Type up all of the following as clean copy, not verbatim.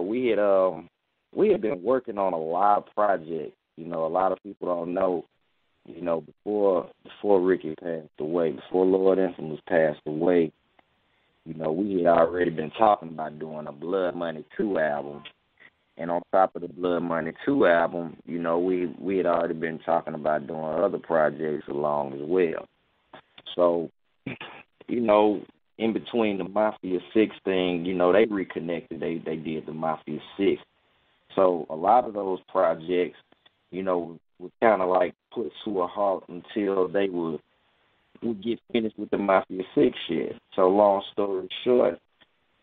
we had been working on a lot of projects. A lot of people don't know. Before Ricky passed away, before Lord Infamous passed away, we had already been talking about doing a Blood Money 2 album. And on top of the Blood Money 2 album, we had already been talking about doing other projects along as well. So, in between the Mafia 6 thing, they reconnected. They did the Mafia 6. So a lot of those projects, would kind of like put to a halt until they would get finished with the Mafia 6 shit. So long story short,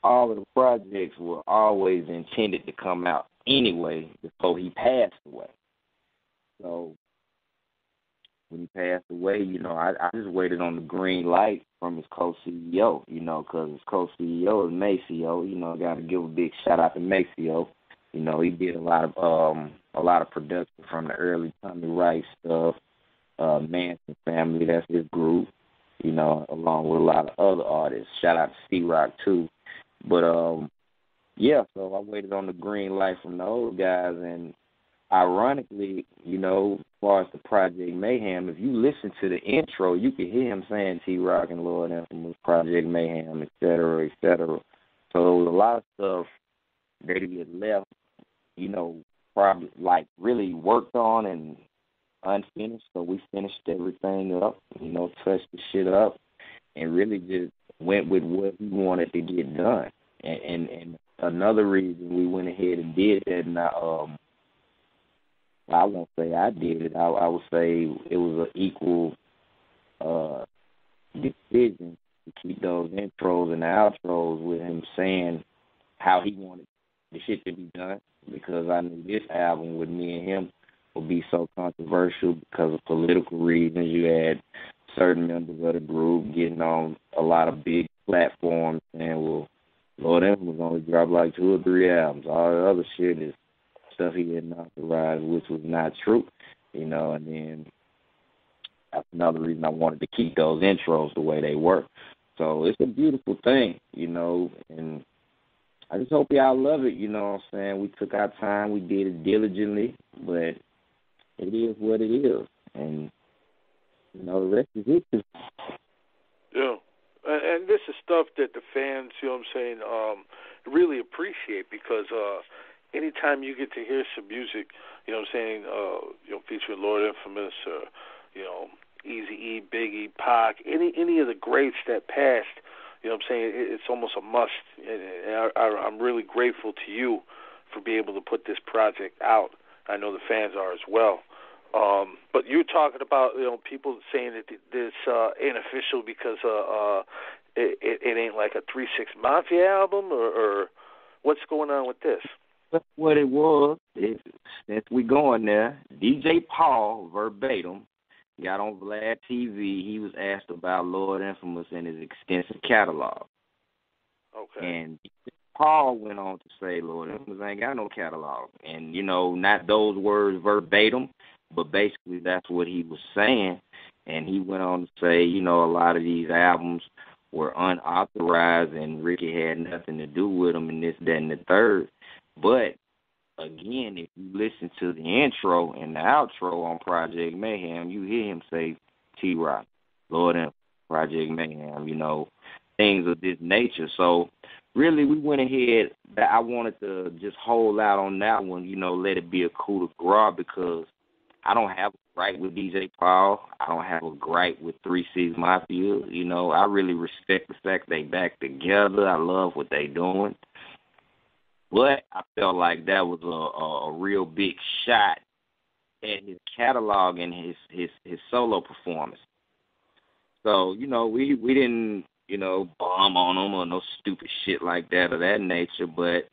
all of the projects were always intended to come out anyway before he passed away. So when he passed away, I just waited on the green light from his co-CEO, because his co-CEO is Maceo. Got to give a big shout out to Maceo. He did a lot of production from the early Tommy Rice stuff, Manson Family, that's his group, along with a lot of other artists. Shout out to C-Rock too. But yeah, so I waited on the green light from the old guys, and ironically, as far as the Project Mayhem, if you listen to the intro, you can hear him saying T-Rock and Lord Infamous, Project Mayhem, et cetera, et cetera. So there was a lot of stuff that he had left, probably like really worked on and unfinished. So we finished everything up, touched the shit up, and really just went with what he wanted to get done. And another reason we went ahead and did that, and I won't say I did it. I would say it was an equal decision to keep those intros and the outros with him saying how he wanted the shit to be done, because I knew this album with me and him would be so controversial because of political reasons. You had certain members of the group getting on a lot of big platforms saying, well, Lord Infamous only dropped like 2 or 3 albums. All the other shit is stuff he hadn't authorized, which was not true, and then that's another reason I wanted to keep those intros the way they were. So it's a beautiful thing, and I just hope y'all love it, you know what I'm saying? We took our time, we did it diligently, but it is what it is, and, the rest is history. Yeah, and this is stuff that the fans, really appreciate, because anytime you get to hear some music, featuring Lord Infamous, Eazy-E, Biggie, Pac, any of the greats that passed, it's almost a must. And I'm really grateful to you for being able to put this project out. I know the fans are as well. But you're talking about, people saying that this ain't official because it ain't like a 3-6 Mafia album, or what's going on with this? That's what it was. Since we going there, DJ Paul, verbatim, got on Vlad TV. He was asked about Lord Infamous and his extensive catalog. Okay. And Paul went on to say Lord Infamous ain't got no catalog. And, not those words verbatim, but basically that's what he was saying. And he went on to say, a lot of these albums were unauthorized and Ricky had nothing to do with them and this, that, and the third. But, again, if you listen to the intro and the outro on Project Mayhem, you hear him say T-Rock, Lord Infamous, Project Mayhem, things of this nature. So, really, we went ahead. I wanted to just hold out on that one, let it be a coup de grace, because I don't have a gripe with DJ Paul. I don't have a gripe with 3-6 Mafia. I really respect the fact they back together. I love what they doing. But I felt like that was a real big shot at his catalog and his solo performance. So, we didn't, bomb on him or no stupid shit like that or that nature, but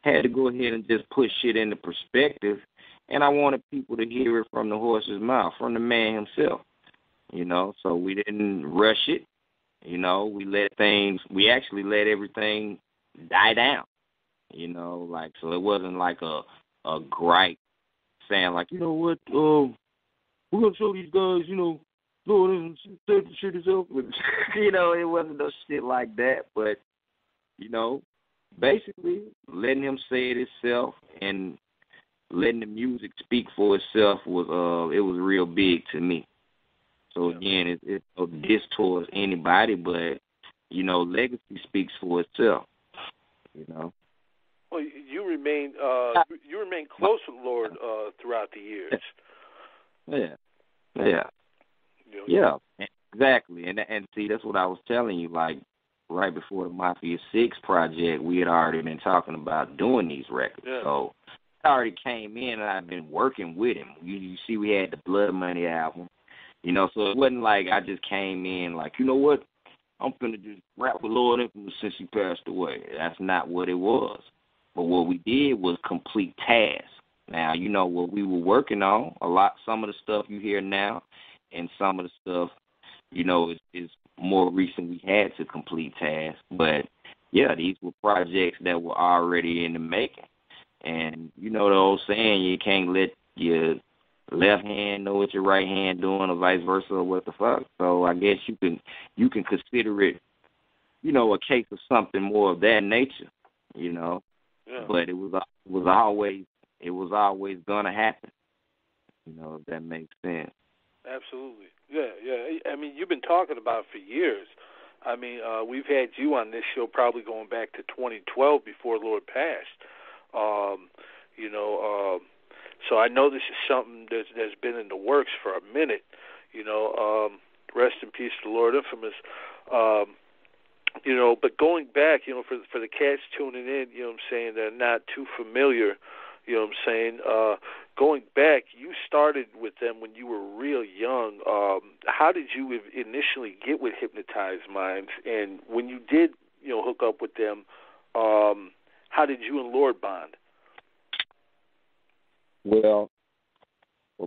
had to go ahead and just put shit into perspective. And I wanted people to hear it from the horse's mouth, from the man himself, So we didn't rush it. We actually let everything die down. So it wasn't like a gripe saying like, what, we're going to show these guys, Lord, set the shit is up. It wasn't no shit like that. But, basically letting him say it itself and letting the music speak for itself was real big to me. So again, it's no diss towards anybody, but legacy speaks for itself. Well, you remain close with Lord throughout the years. Yeah, exactly. And see, that's what I was telling you. Like right before the Mafia 6 project, we had already been talking about doing these records. Yeah. So I already came in and I've been working with him. You see, we had the Blood Money album. So it wasn't like I just came in like, you know what, I'm finna just rap with Lord Infamous since he passed away. That's not what it was. But what we did was complete tasks. Now, what we were working on, some of the stuff you hear now and some of the stuff, is more recent we had to complete tasks. But, yeah, these were projects that were already in the making. And the old saying, you can't let your left hand know what your right hand doing or vice versa or what the fuck. So I guess you can consider it, a case of something more of that nature, Yeah. But it was always gonna happen, if that makes sense. Absolutely. Yeah. I mean, you've been talking about it for years. I mean, we've had you on this show probably going back to 2012 before Lord passed. So I know this is something that's been in the works for a minute. Rest in peace to Lord Infamous. But going back, for the cats tuning in, they're not too familiar, going back, you started with them when you were real young. How did you initially get with Hypnotize Minds? And when you did, hook up with them, how did you and Lord bond? Well,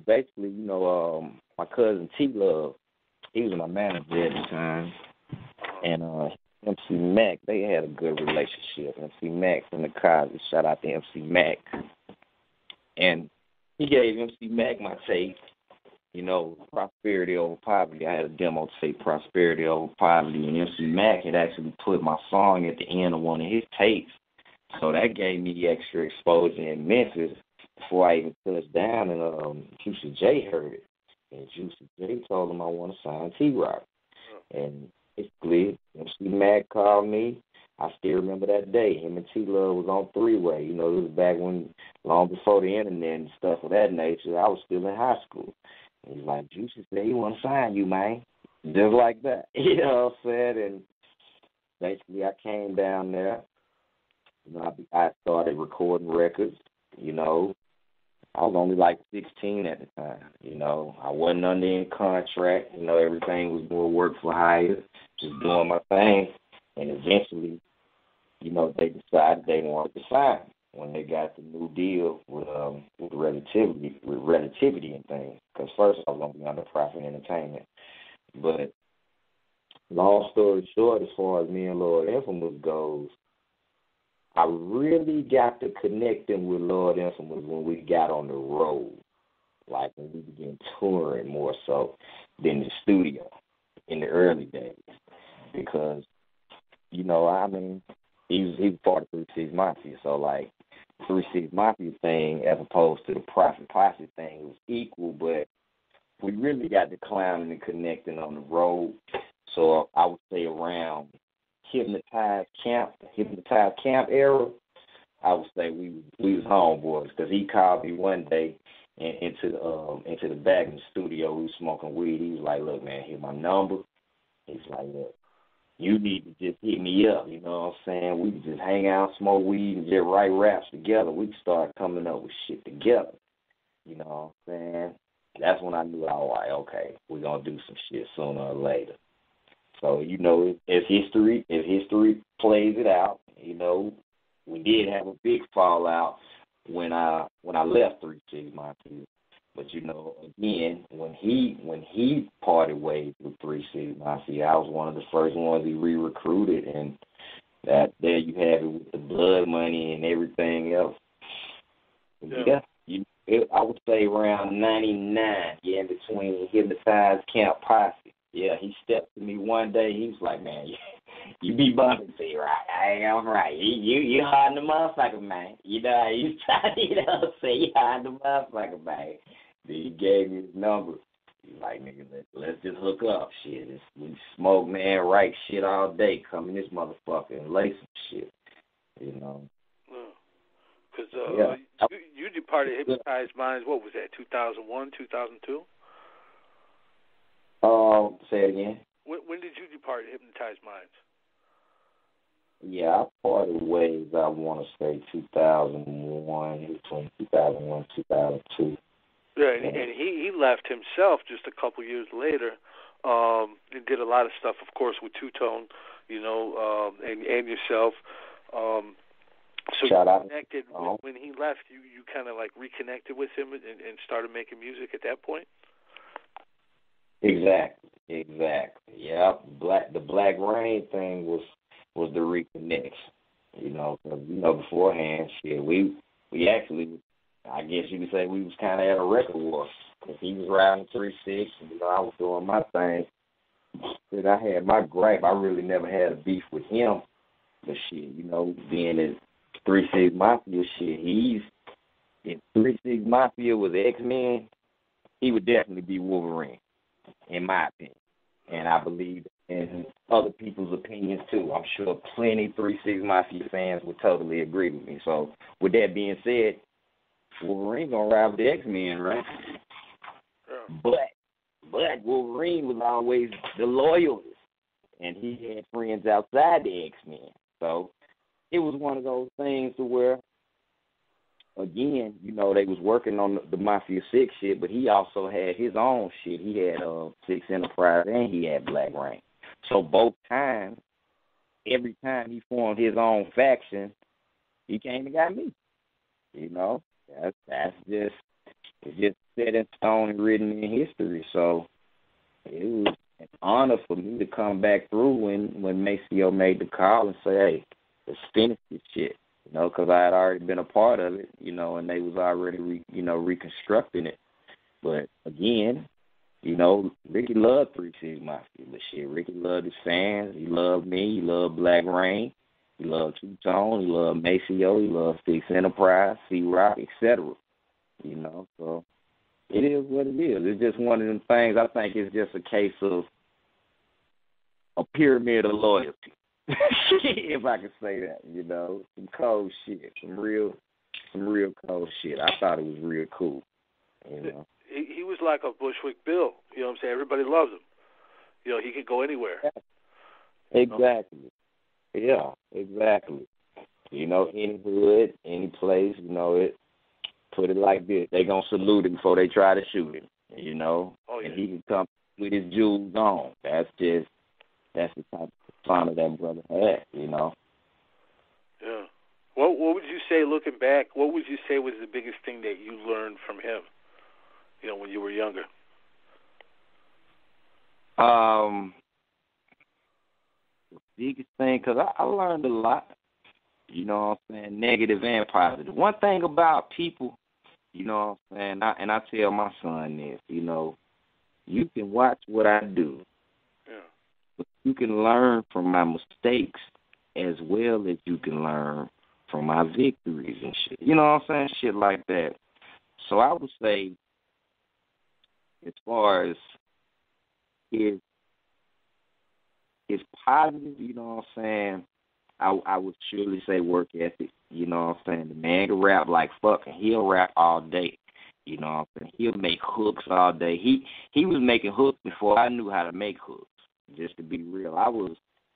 basically, my cousin T-Love, he was my manager at the time, and MC Mac, they had a good relationship. MC Mac from the Cosby, shout out to MC Mac. And he gave MC Mac my tape, Prosperity Over Poverty. I had a demo tape, Prosperity Over Poverty, and MC Mac had actually put my song at the end of one of his tapes. So that gave me extra exposure in Memphis before I even touched down, and Juicy J heard it. And Juicy J told him I want to sign T-Rock. And basically, MC Mac called me. I still remember that day. Him and T-Love was on three-way. It was back when, long before the internet and stuff of that nature, I was still in high school. And he's like, Juicy said he want to sign you, man. Just like that. You know what I'm saying? And basically, I came down there. I started recording records, I was only like 16 at the time, I wasn't under any contract, everything was more work for hire, just doing my thing. And eventually, they decided they wanted to sign when they got the new deal with relativity and things. Because first I was going to be under Profit Entertainment. But long story short, as far as me and Lord Infamous goes, I really got to connect them with Lord Infamous when we got on the road, like when we began touring more so than the studio in the early days. Because, he was part of 3 C's Mafia, so like 3 C's Mafia thing as opposed to the Profit Posse thing was equal, but we really got to clowning and connecting on the road. So I would say around Hypnotize Camp era, I would say we was homeboys because he called me one day into the back in the studio. We was smoking weed. He was like, "Look, man, here's my number." He's like, "Look, you need to just hit me up." You know what I'm saying? We could just hang out, smoke weed, and just write raps together. We could start coming up with shit together. You know what I'm saying? That's when I knew, all right, okay, we're gonna do some shit sooner or later. So, if history plays it out, we did have a big fallout when I left 3 C's Mafia. But again, when he parted ways with 3 C's Mafia, I was one of the first ones he re-recruited, and that there you have it with the blood money and everything else. Yeah, I would say around 99, in between Hypnotize Camp Posse. Yeah, he stepped to me one day. He was like, "Man, You be bumping, see, right? I'm right. You hard in the motherfucker, man. You know, you say you hard in the motherfucker, man. Then he gave me his number. He's like, nigga, let's just hook up. Shit, we smoke, man, write shit all day. Come in this motherfucker and lay some shit, you know. Because you departed Hypnotize Minds, what was that, 2001, 2002? Say it again. When did you depart Hypnotize Minds? Yeah, I parted ways, I want to say 2001, between 2001 and 2002. Yeah, and he left himself just a couple years later. He did a lot of stuff, of course, with Two Tone, you know, and yourself. So Shout you out. connected when he left. You kind of like reconnected with him and started making music at that point. Exactly. Yeah, the Black Rain thing was the reconnection. You know, 'cause, you know, beforehand, shit, we actually, I guess you could say we was kind of at a record war. Cause he was riding 3-6, and you know I was doing my thing. Cause I had my gripe. I really never had a beef with him. But shit, you know, being in 3-6 Mafia shit, if 3-6 Mafia was X-Men, he would definitely be Wolverine, in my opinion. And I believe in other people's opinions too. I'm sure plenty 3-6 Mafia fans would totally agree with me. So with that being said, Wolverine gonna ride with the X-Men, right? Yeah. But Wolverine was always the loyalist, and he had friends outside the X-Men. So it was one of those things to where, again, you know, they was working on the Mafia 6 shit, but he also had his own shit. He had 6 Enterprise and he had Black Rain. So both times, every time he formed his own faction, he came and got me. You know, that's just, it's just set in stone and written in history. So it was an honor for me to come back through when Maceo made the call and say, hey, let's finish this shit. You know, because I had already been a part of it, you know, and they was already, reconstructing it. But again, you know, Ricky loved 3-6 Mafia, but shit, Ricky loved his fans. He loved me. He loved Black Rain. He loved Two Tone. He loved Maceo. He loved 6 Enterprise, C-Rock, etc. You know, so it is what it is. It's just one of them things. I think it's just a case of a pyramid of loyalty. If I could say that, you know, some cold shit, some real cold shit. I thought it was real cool, you know. He was like a Bushwick Bill, you know what I'm saying? Everybody loves him. You know, he could go anywhere. Exactly. Yeah, exactly. You know, any hood, any place, you know, it. Put it like this: they gonna salute him before they try to shoot him, you know. Oh, yeah. And he can come with his jewels on. That's the type of honor that brother had, you know. Yeah. What would you say, looking back, what would you say was the biggest thing that you learned from him, you know, when you were younger? The biggest thing, because I learned a lot, you know what I'm saying, negative and positive. One thing about people, you know what I'm saying, and I tell my son this, you know, you can watch what I do. Yeah. But you can learn from my mistakes as well as you can learn from my victories and shit. You know what I'm saying? Shit like that. So I would say, as far as his positive, you know what I'm saying, I would surely say work ethic. You know what I'm saying? The man can rap like fucking. He'll rap all day. You know what I'm saying? He'll make hooks all day. He was making hooks before I knew how to make hooks. Just to be real, I was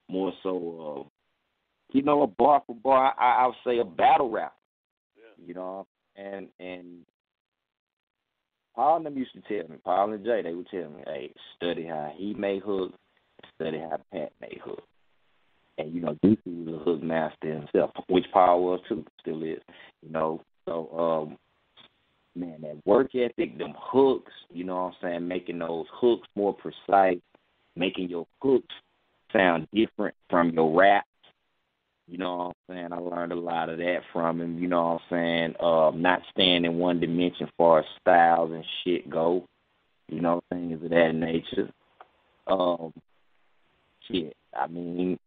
more so, you know, a bar for bar. I would say a battle rapper. Yeah. You know, and Paul and them used to tell me, Paul and Jay, they would tell me, hey, study how he made hooks, study how Pat made hooks. And, you know, Deucey was a hook master himself, which Paul was too, still is. You know, so, man, that work ethic, them hooks, you know what I'm saying, making those hooks more precise, making your hooks sound different from your raps. You know what I'm saying? I learned a lot of that from him, you know what I'm saying? Not staying in one dimension as far as styles and shit go, you know, things of that nature. Shit, I mean,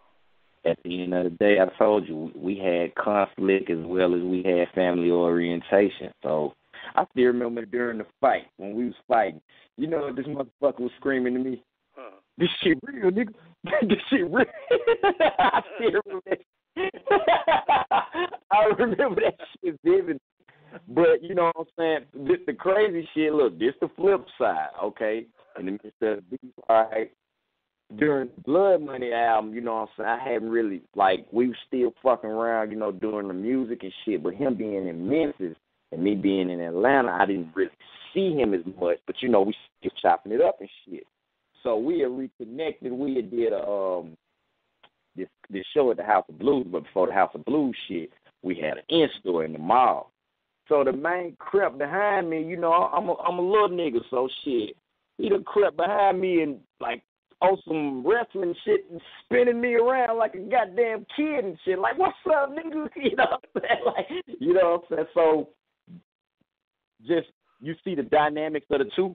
at the end of the day, I told you, we had conflict as well as we had family orientation. So I still remember during the fight, when we was fighting, you know what this motherfucker was screaming to me? This shit real, nigga. This shit real. I still remember that. I remember that shit vividly. But, you know what I'm saying? This the crazy shit. Look, this the flip side, okay? In the midst of the beef, all right? During the Blood Money album, you know what I'm saying, I hadn't really, like, we were still fucking around, you know, doing the music and shit. But him being in Memphis and me being in Atlanta, I didn't really see him as much. But, you know, we still chopping it up and shit. So we had reconnected. We had did this show at the House of Blues, but before the House of Blues shit, we had an in-store in the mall. So the man crept behind me. You know, I'm a little nigga, so shit. He done crept behind me and, like, on some wrestling shit and spinning me around like a goddamn kid and shit. Like, what's up, nigga? You know what I'm saying? Like, you know what I'm saying? So just you see the dynamics of the two.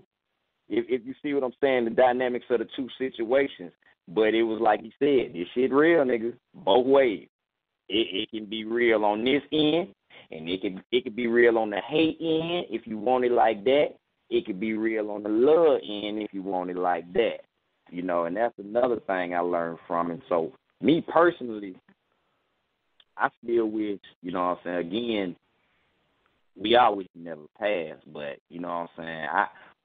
If you see what I'm saying, the dynamics of the two situations. But it was like he said, this shit real, nigga, both ways. It can be real on this end, and it can be real on the hate end if you want it like that. It could be real on the love end if you want it like that. You know, and that's another thing I learned from him. So me personally, I still wish, you know what I'm saying, again, we always never pass, but, you know what I'm saying,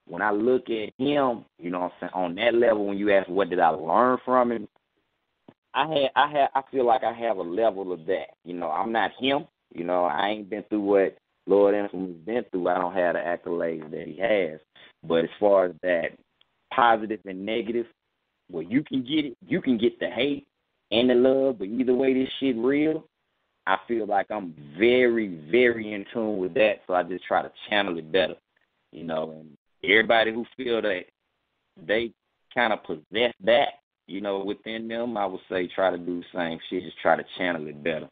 when I look at him, you know what I'm saying, on that level, when you ask what did I learn from him, I feel like I have a level of that. You know, I'm not him. You know, I ain't been through what Lord Infamous been through. I don't have the accolades that he has. But as far as that positive and negative, well, you can get it. You can get the hate and the love, but either way this shit real, I feel like I'm very, very in tune with that, so I just try to channel it better. You know, and everybody who feel that they kind of possess that, you know, within them, I would say try to do the same shit, just try to channel it better.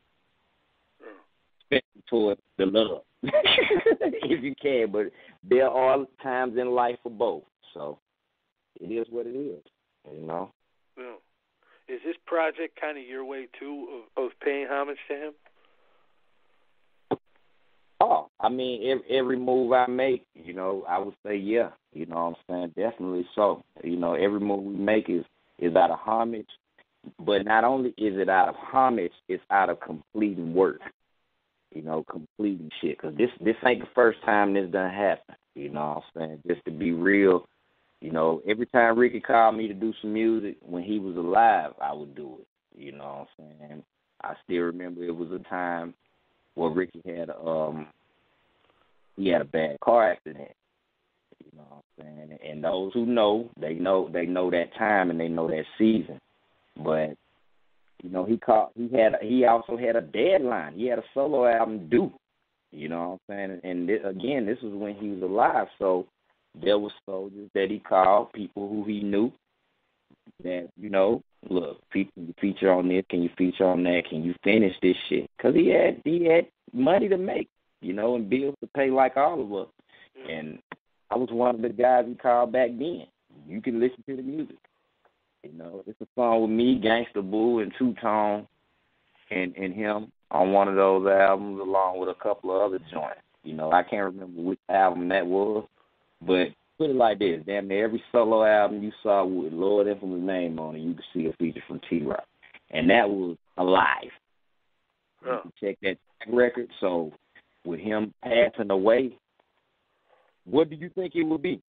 Especially towards the love, if you can. But there are times in life for both. So it is what it is, you know. Yeah. Is this project kind of your way, too, of paying homage to him? Oh, I mean, every move I make, you know, I would say, yeah. You know what I'm saying? Definitely so. You know, every move we make is out of homage. But not only is it out of homage, it's out of completing work. You know, completing shit. Because this ain't the first time this done happened. You know what I'm saying? Just to be real, you know, every time Ricky called me to do some music when he was alive, I would do it. You know what I'm saying? I still remember it was a time where Ricky had he had a bad car accident. You know what I'm saying? And those who know, they know that time and they know that season. But you know, he also had a deadline. He had a solo album due. You know what I'm saying? And this was when he was alive. So there were soldiers that he called, people who he knew that, you know, look, people, can you feature on this? Can you feature on that? Can you finish this shit? Because he had money to make, you know, and bills to pay like all of us. And I was one of the guys he called back then. You can listen to the music. You know, it's a song with me, Gangsta Boo, and Two Tone, and him on one of those albums, along with a couple of other joints. You know, I can't remember which album that was, but put it like this: damn near every solo album you saw with Lord Infamous name on it, you could see a feature from T-Rock, and that was alive. Oh. You can check that track record. So, with him passing away, what do you think it would be?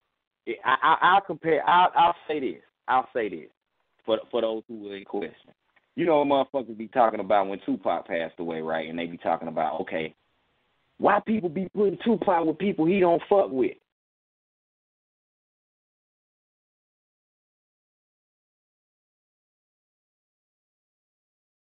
I'll compare. I'll say this. For those who are in question. You know, motherfuckers be talking about when Tupac passed away, right? And they be talking about, okay, why people be putting Tupac with people he don't fuck with?